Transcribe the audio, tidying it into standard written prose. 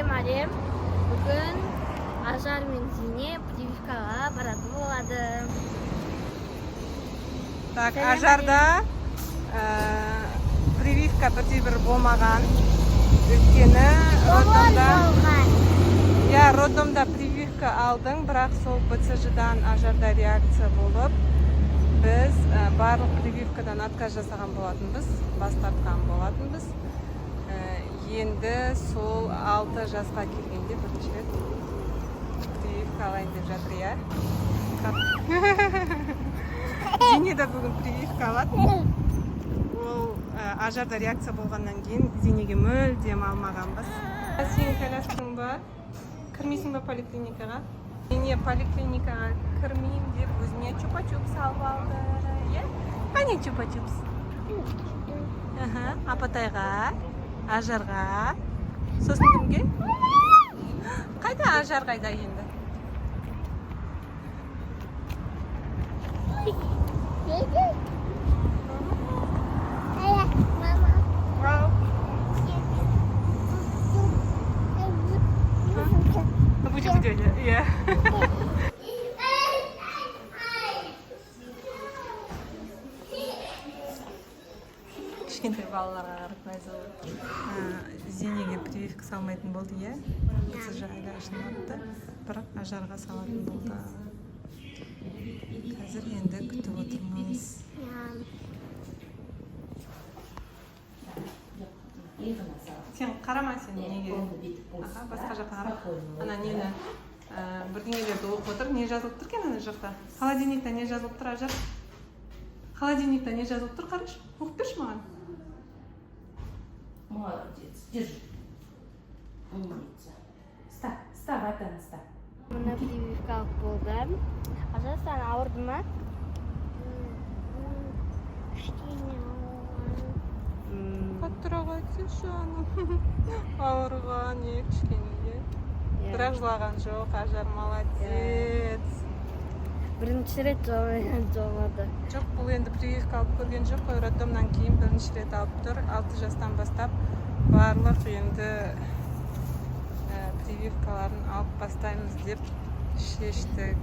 Марем. Бүгін Ажар мен Зине прививкаға баратын болады. Так, Ажарда прививка бірде-бір болмаған. Өйткені роддомда прививка алдың, бірақ сол БЦЖ-дан Ажарда реакция болып, біз барлық прививкадан отказ жасаған болатынбыз, бас тартқан болатынбыз. Енді сол 6 жасқа келгенде бірінші рет прививка алайын деп жатыр, иә. Зине да бүгін прививка алады. Ол Ажарда реакция болғаннан кейін Зинеге мүлдем алмағанбыз. Сенің коляскаң бар? Кірмейсің ба поликлиникаға? Зине поликлиникаға кірмеймін деп өзіне чупа-чупс алып алды. Қане чупа-чупс? Апатайға, Ажарға, сосын кімге? Қайда Ажар қайда енді? Будет видео, иә. Кішкентай балаларға қарап мәзі болды. Зинеге прививка салмайтын болды, иә. БЦЖ айлашын атты, бірақ Ажарға салатын болды. Қазір енді күтіп отырмыз. Сен қарама, сен неге? Басқа жаққа қарап. Ана нені бірдеңелерді оқып отыр. Не жазылып тұр екен ана жақта? Холодильникта не жазылып тұр, Ажар? Холодильникта не жазылып тұр, қараш? Оқып берші маған. Молодец, держи. Умница. Вставай, Тана, вставай. Мына прививка болды. Ажар, сен ауырды ма? Кішкене Қаттыраға айтсайшы, анам. Ауырған, кішкене. Бірақ жылаған жоқ, Ажар молодец. Бірінші рет жолады. Жоқ, бұл енді прививка алып көрген жоқ, роддомнан кейін бірінші рет алып тұр. 6 жастан бастап барлық енді прививкаларын алып бастаймыз деп шештік.